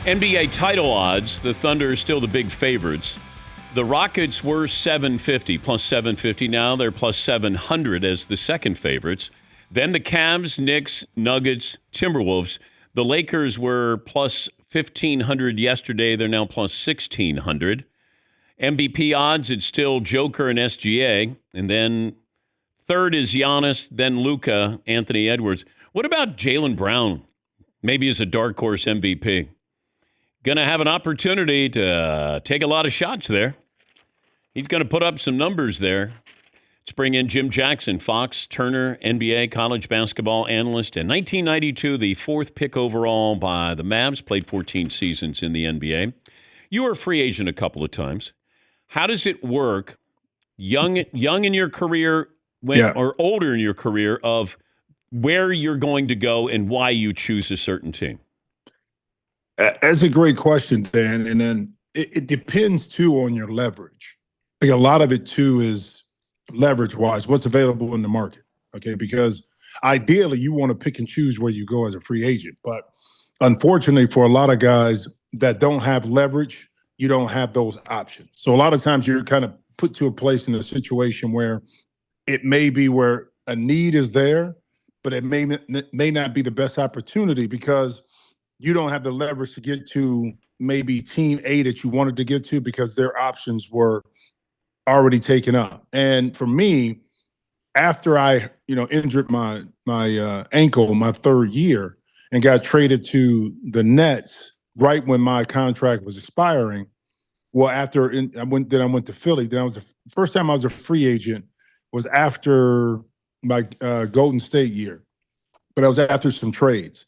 NBA title odds, the Thunder are still the big favorites. The Rockets were 750, plus 750. Now they're plus 700 as the second favorites. Then the Cavs, Knicks, Nuggets, Timberwolves. The Lakers were plus 1,500 yesterday. They're now plus 1,600. MVP odds, it's still Joker and SGA. And then third is Giannis, then Luka, Anthony Edwards. What about Jaylen Brown? Maybe as a dark horse MVP. Going to have an opportunity to take a lot of shots there. He's going to put up some numbers there. Let's bring in Jim Jackson, Fox, Turner, NBA college basketball analyst. In 1992, the fourth pick overall by the Mavs, played 14 seasons in the NBA. You were a free agent a couple of times. How does it work, young in your career or older in your career, of where you're going to go and why you choose a certain team? That's a great question, Dan. And then it depends, too, on your leverage. Like a lot of it, too, is leverage-wise, what's available in the market, okay? Because ideally, you want to pick and choose where you go as a free agent. But unfortunately, for a lot of guys that don't have leverage, you don't have those options. So a lot of times you're kind of put to a place in a situation where it may be where a need is there, but it may not be the best opportunity because you don't have the leverage to get to maybe team A that you wanted to get to because their options were already taken up. And for me, after I, injured my ankle my third year and got traded to the Nets right when my contract was expiring, well, I went to Philly. Then the first time I was a free agent was after my Golden State year, but I was after some trades.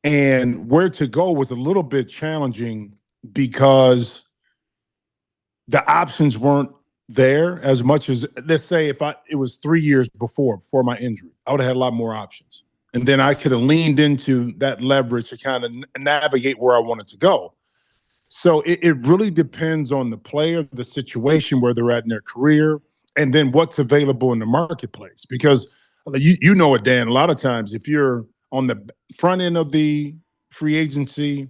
And where to go was a little bit challenging because the options weren't there as much as, let's say, it was 3 years before my injury, I would have had a lot more options. And then I could have leaned into that leverage to kind of navigate where I wanted to go. So it really depends on the player, the situation, where they're at in their career, and then what's available in the marketplace. Because you know it, Dan, a lot of times if you're on the front end of the free agency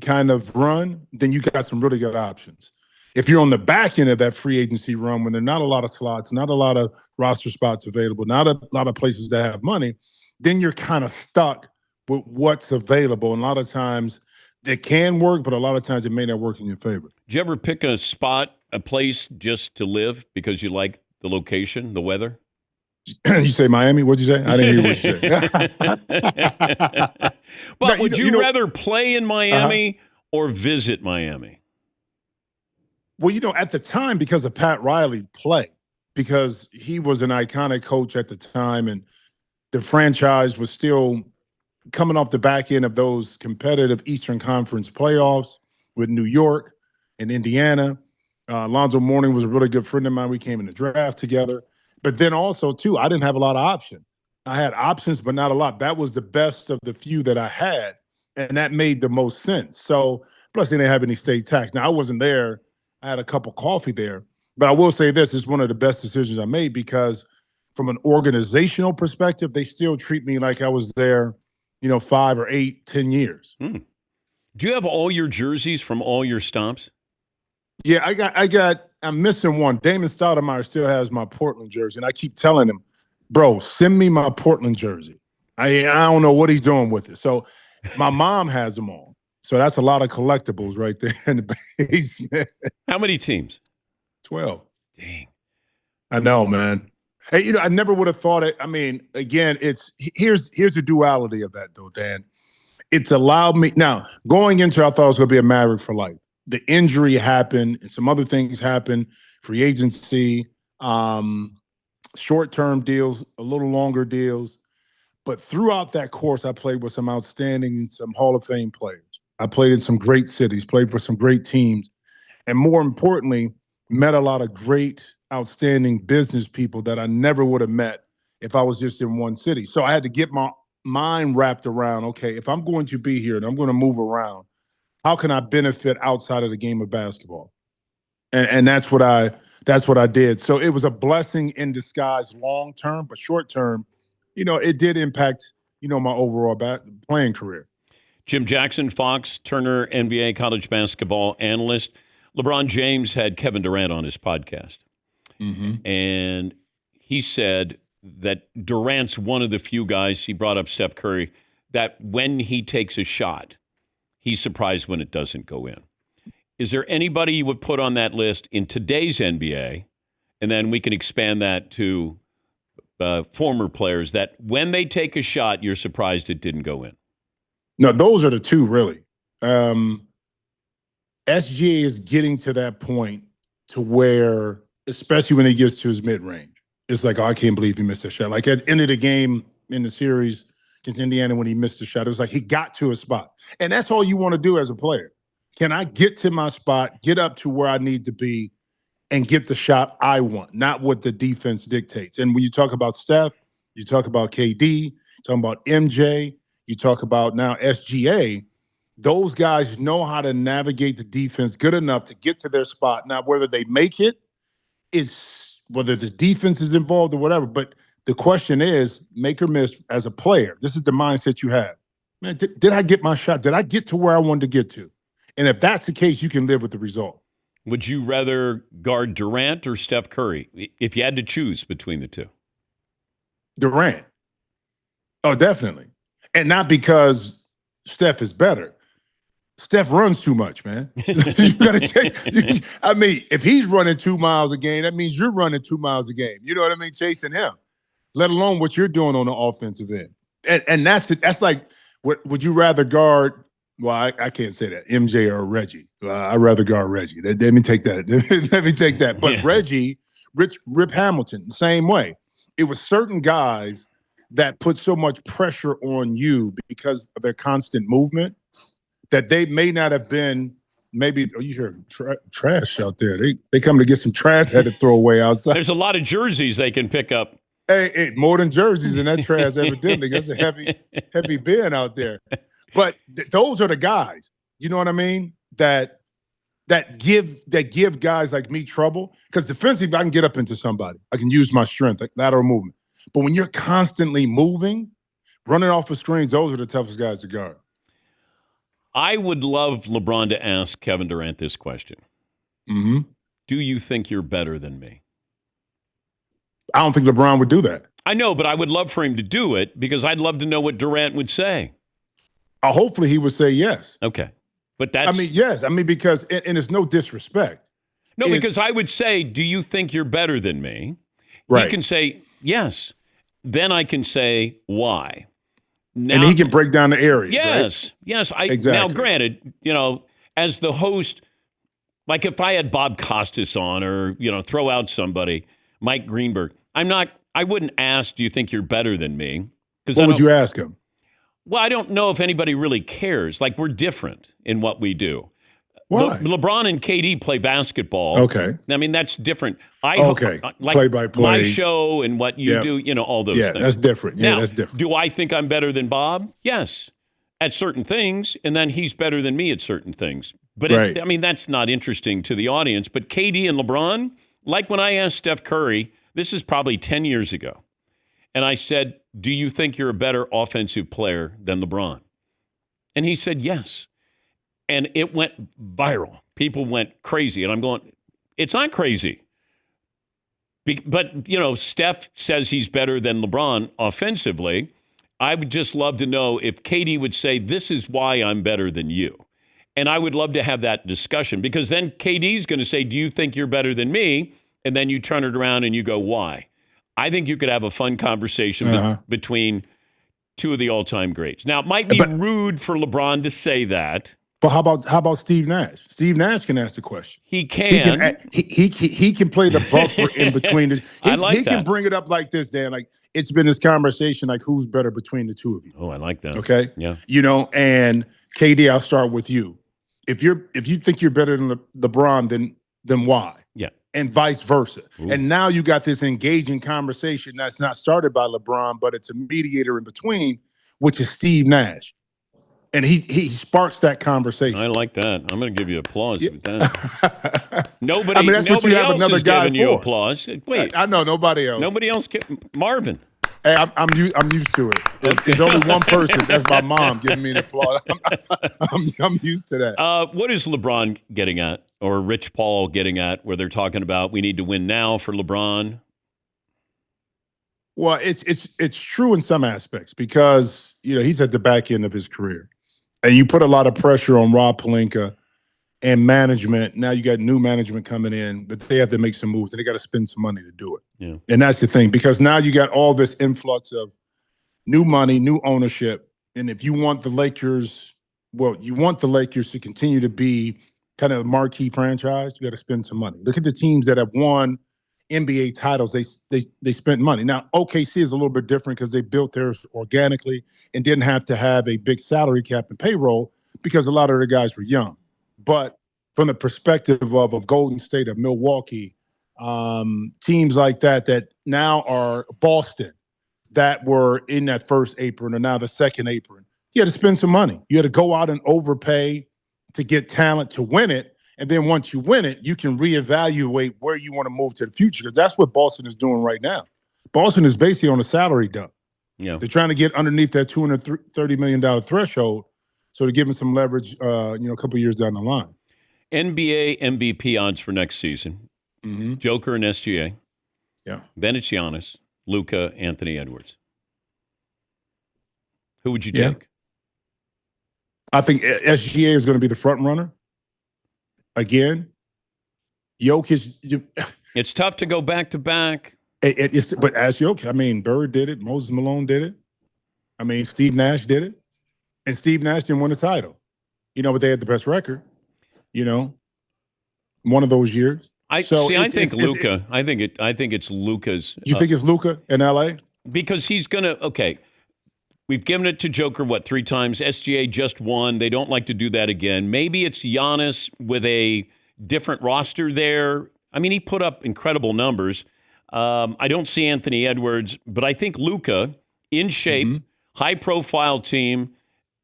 kind of run, then you got some really good options. If you're on the back end of that free agency run, when there are not a lot of slots, not a lot of roster spots available, not a lot of places that have money, then you're kind of stuck with what's available. And a lot of times it can work, but a lot of times it may not work in your favor. Did you ever pick a spot, a place just to live because you like the location, the weather? You say Miami? What'd you say? I didn't hear what you said. But would you rather play in Miami or visit Miami? Well, at the time, because of Pat Riley play, because he was an iconic coach at the time, and the franchise was still coming off the back end of those competitive Eastern Conference playoffs with New York and Indiana. Alonzo Mourning was a really good friend of mine. We came in the draft together. But then also, too, I didn't have a lot of options. I had options, but not a lot. That was the best of the few that I had, and that made the most sense. So, plus they didn't have any state tax. Now, I wasn't there. I had a cup of coffee there. But I will say this, it's one of the best decisions I made because from an organizational perspective, they still treat me like I was there, 5 or 8, 10 years. Do you have all your jerseys from all your stops? Yeah, I'm missing one. Damon Stoudemire still has my Portland jersey, and I keep telling him, bro, send me my Portland jersey. I don't know what he's doing with it. So my mom has them all. So that's a lot of collectibles right there in the basement. How many teams? 12. Dang. I know, man. Hey, I never would have thought it. I mean, again, here's the duality of that, though, Dan. It's allowed me. Now, going into I thought I was going to be a Maverick for life. The injury happened and some other things happened, free agency, short-term deals, a little longer deals. But throughout that course, I played with some outstanding, some Hall of Fame players. I played in some great cities, played for some great teams, and more importantly, met a lot of great, outstanding business people that I never would have met if I was just in one city. So I had to get my mind wrapped around, okay, if I'm going to be here and I'm going to move around, how can I benefit outside of the game of basketball? And that's what I did. So it was a blessing in disguise long term, but short term, it did impact, my overall playing career. Jim Jackson, Fox, Turner, NBA college basketball analyst. LeBron James had Kevin Durant on his podcast. And he said that Durant's one of the few guys, he brought up Steph Curry, that when he takes a shot, he's surprised when it doesn't go in. Is there anybody you would put on that list in today's NBA? And then we can expand that to former players that when they take a shot, you're surprised it didn't go in. No, those are the two, really. SGA is getting to that point to where, especially when he gets to his mid-range, it's like, oh, I can't believe he missed a shot. Like at the end of the game in the series against Indiana when he missed a shot, it was like he got to a spot. And that's all you want to do as a player. Can I get to my spot, get up to where I need to be, and get the shot I want, not what the defense dictates? And when you talk about Steph, you talk about KD, you talk about MJ, you talk about now SGA, those guys know how to navigate the defense good enough to get to their spot. Now, whether they make it, it's whether the defense is involved or whatever. But the question is, make or miss as a player. This is the mindset you have. Man, did I get my shot? Did I get to where I wanted to get to? And if that's the case, you can live with the result. Would you rather guard Durant or Steph Curry if you had to choose between the two? Durant. Oh, definitely. And not because Steph is better. Steph runs too much, man. You gotta I mean, if he's running 2 miles a game, that means you're running 2 miles a game. You know what I mean? Chasing him, let alone what you're doing on the offensive end. And that's it. That's like, would you rather guard? Well, I can't say that. MJ or Reggie. I'd rather guard Reggie. Let me take that. Let me take that. But Reggie, Rip Hamilton, same way. It was certain guys that put so much pressure on you because of their constant movement that they may not have been, maybe, you hear trash out there. They come to get some trash, had to throw away outside. There's a lot of jerseys they can pick up. Hey, more than jerseys in that trash, evidently. That's a heavy bin out there. But those are the guys, you know what I mean, that give guys like me trouble. Because defensively, I can get up into somebody. I can use my strength, like lateral movement. But when you're constantly moving, running off of screens, those are the toughest guys to guard. I would love LeBron to ask Kevin Durant this question. Do you think you're better than me? I don't think LeBron would do that. I know, but I would love for him to do it because I'd love to know what Durant would say. Hopefully he would say yes. Okay. But that's... yes. Because, and it's no disrespect. No, because I would say, do you think you're better than me? Right. He can say, yes. Then I can say, why? Now, and he can break down the areas, yes, right? Yes. Exactly. Now, granted, as the host, like if I had Bob Costas on or, throw out somebody, Mike Greenberg, I wouldn't ask, do you think you're better than me? What would you ask him? Well, I don't know if anybody really cares. Like, we're different in what we do. Why? LeBron and KD play basketball. Okay. I mean, that's different. Like play by play. My show and what you do, all those things. Yeah, that's different. Now, that's different. Do I think I'm better than Bob? Yes. At certain things, and then he's better than me at certain things. But, that's not interesting to the audience. But KD and LeBron, like when I asked Steph Curry, this is probably 10 years ago, and I said, do you think you're a better offensive player than LeBron? And he said yes. And it went viral. People went crazy. And I'm going, it's not crazy. But, Steph says he's better than LeBron offensively. I would just love to know if KD would say, this is why I'm better than you. And I would love to have that discussion because then KD's going to say, do you think you're better than me? And then you turn it around and you go, why? I think you could have a fun conversation between two of the all-time greats. Now, it might be rude for LeBron to say that. But how about Steve Nash? Steve Nash can ask the question. He can. He can play the buffer in between. He can bring it up like this, Dan. Like, it's been this conversation, like, who's better between the two of you? Oh, I like that. Okay? Yeah. And KD, I'll start with you. If you think you're better than LeBron, then why? Yeah. And vice versa. Ooh. And now you got this engaging conversation that's not started by LeBron, but it's a mediator in between, which is Steve Nash. And he sparks that conversation. I like that. I'm going to give you applause with that. Nobody, that's what you have else another is guy giving you for. applause. Wait. I know, nobody else. Nobody else. Marvin. Hey, I'm used to it. There's only one person. That's my mom giving me an applause. I'm used to that. What is LeBron getting at, or Rich Paul getting at, where they're talking about we need to win now for LeBron? Well, it's true in some aspects because he's at the back end of his career, and you put a lot of pressure on Rob Pelinka and management. Now you got new management coming in, but they have to make some moves and they got to spend some money to do it. Yeah. And that's the thing, because now you got all this influx of new money, new ownership. And if you want the Lakers, you want the Lakers to continue to be kind of a marquee franchise, you got to spend some money. Look at the teams that have won NBA titles. They spent money. Now, OKC is a little bit different because they built theirs organically and didn't have to have a big salary cap and payroll because a lot of the guys were young. But from the perspective of Golden State, of Milwaukee, teams like that now are Boston, that were in that first apron or now the second apron, you had to spend some money. You had to go out and overpay to get talent to win it. And then once you win it, you can reevaluate where you want to move to the future, because that's what Boston is doing right now. Boston is basically on a salary dump. Yeah. They're trying to get underneath that $230 million threshold. So to give him some leverage, a couple years down the line. NBA MVP odds for next season. Mm-hmm. Joker and SGA. Yeah. Then it's Giannis, Luka, Anthony Edwards. Who would you take? I think SGA is going to be the front runner. Again, Jokic. It's tough to go back to back. But as Jokic, Bird did it. Moses Malone did it. Steve Nash did it. And Steve Nash didn't win the title, but they had the best record, one of those years. I think Luka. I think it's Luka's. You think it's Luka in LA? Because he's gonna. Okay, we've given it to Joker 3 times. SGA just won. They don't like to do that again. Maybe it's Giannis with a different roster there. He put up incredible numbers. I don't see Anthony Edwards, but I think Luka in shape, high profile team.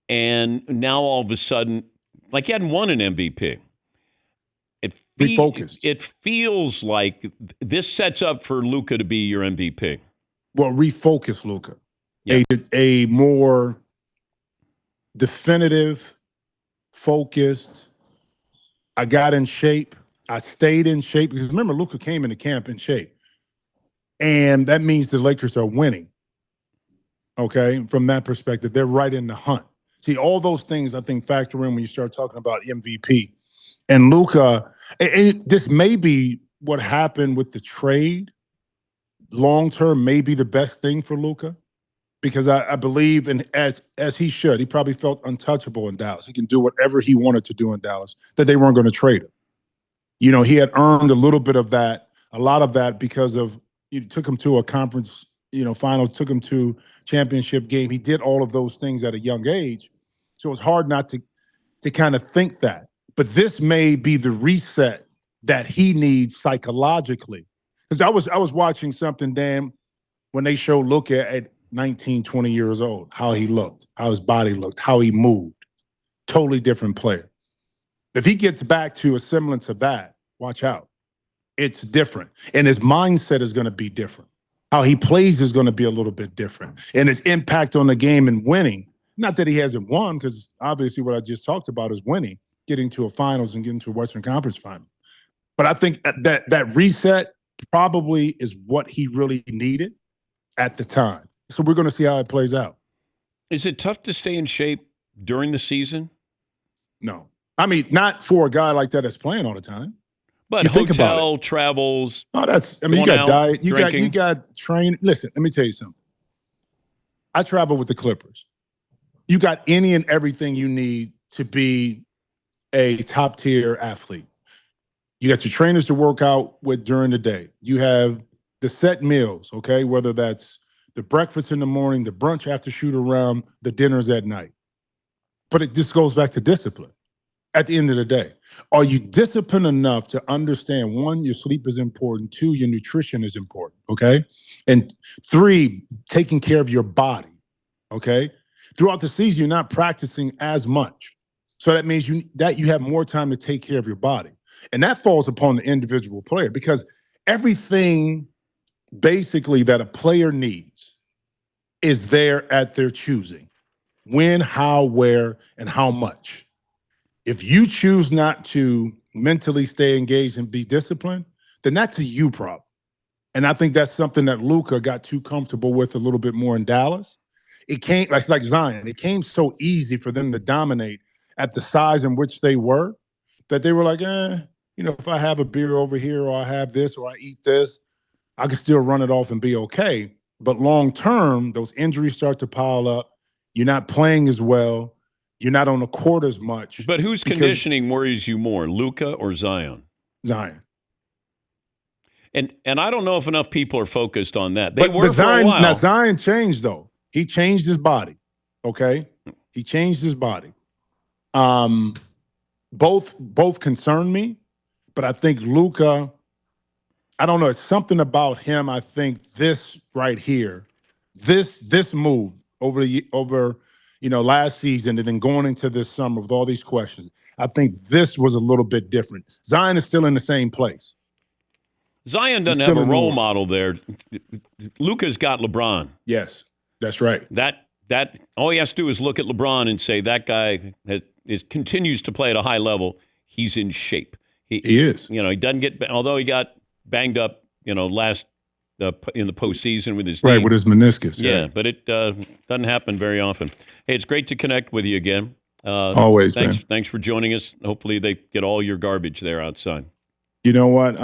And now all of a sudden, like he hadn't won an MVP. Refocused. It feels like this sets up for Luka to be your MVP. Well, refocus Luka. Yeah. A more definitive, focused. I got in shape. I stayed in shape, because remember, Luka came into camp in shape. And that means the Lakers are winning. Okay, from that perspective, they're right in the hunt. See, all those things I think factor in when you start talking about MVP. And Luka, and this may be what happened with the trade. Long term, may be the best thing for Luka, because I believe, and as he should, he probably felt untouchable in Dallas. He can do whatever he wanted to do in Dallas, that they weren't going to trade him. He had earned a little bit of that, a lot of that, because of took him to a conference, final, took him to championship game. He did all of those things at a young age. So it's hard not to kind of think that. But this may be the reset that he needs psychologically. Because I was watching something, Dan, when they showed Luka at 19, 20 years old, how he looked, how his body looked, how he moved. Totally different player. If he gets back to a semblance of that, watch out. It's different. And his mindset is going to be different. How he plays is going to be a little bit different. And his impact on the game and winning. Not that he hasn't won, because obviously what I just talked about is winning, getting to a finals and getting to a Western Conference final. But I think that reset probably is what he really needed at the time. So we're going to see how it plays out. Is it tough to stay in shape during the season? No. Not for a guy like that that's playing all the time. But hotel, travels. Oh, you got diet. You got train. Listen, let me tell you something. I travel with the Clippers. You got any and everything you need to be a top tier athlete. You got your trainers to work out with during the day. You have the set meals, okay? Whether that's the breakfast in the morning, the brunch after shoot around, the dinners at night. But it just goes back to discipline. At the end of the day, are you disciplined enough to understand, 1, your sleep is important, 2, your nutrition is important, okay? And 3, taking care of your body, okay? Throughout the season, you're not practicing as much. So that means you have more time to take care of your body. And that falls upon the individual player, because everything basically that a player needs is there at their choosing. When, how, where, and how much. If you choose not to mentally stay engaged and be disciplined, then that's a you problem. And I think that's something that Luka got too comfortable with a little bit more in Dallas. It came, like Zion, it came so easy for them to dominate at the size in which they were that they were like, if I have a beer over here or I have this or I eat this, I can still run it off and be okay. But long term, those injuries start to pile up. You're not playing as well. You're not on the court as much. But whose conditioning worries you more, Luka or Zion? Zion. And I don't know if enough people are focused on that. But Zion, for a while. Now, Zion changed, though. He changed his body, okay? He changed his body. Both concern me, but I think Luka, I don't know, it's something about him. I think this right here, this move over last season and then going into this summer with all these questions, I think this was a little bit different. Zion is still in the same place. Zion doesn't have a role model there. Luka's got LeBron. Yes, that's right. That all he has to do is look at LeBron and say that guy continues to play at a high level. He's in shape. He is. He doesn't get, although he got banged up, last in the postseason with his knee. Right, with his meniscus. Yeah, but it doesn't happen very often. Hey, it's great to connect with you again. Always, man. Thanks for joining us. Hopefully they get all your garbage there outside. You know what?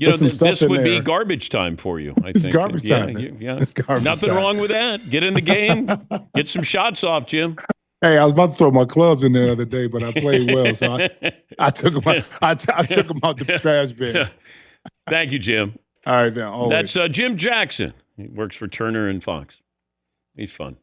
This would be garbage time for you, I think. It's garbage time. Yeah. It's garbage Nothing time. wrong with that. Get in the game. Get some shots off, Jim. Hey, I was about to throw my clubs in there the other day, but I played well, so I took them out. I took them out the trash bin. Thank you, Jim. All right, now. Always. That's Jim Jackson. He works for Turner and Fox. He's fun.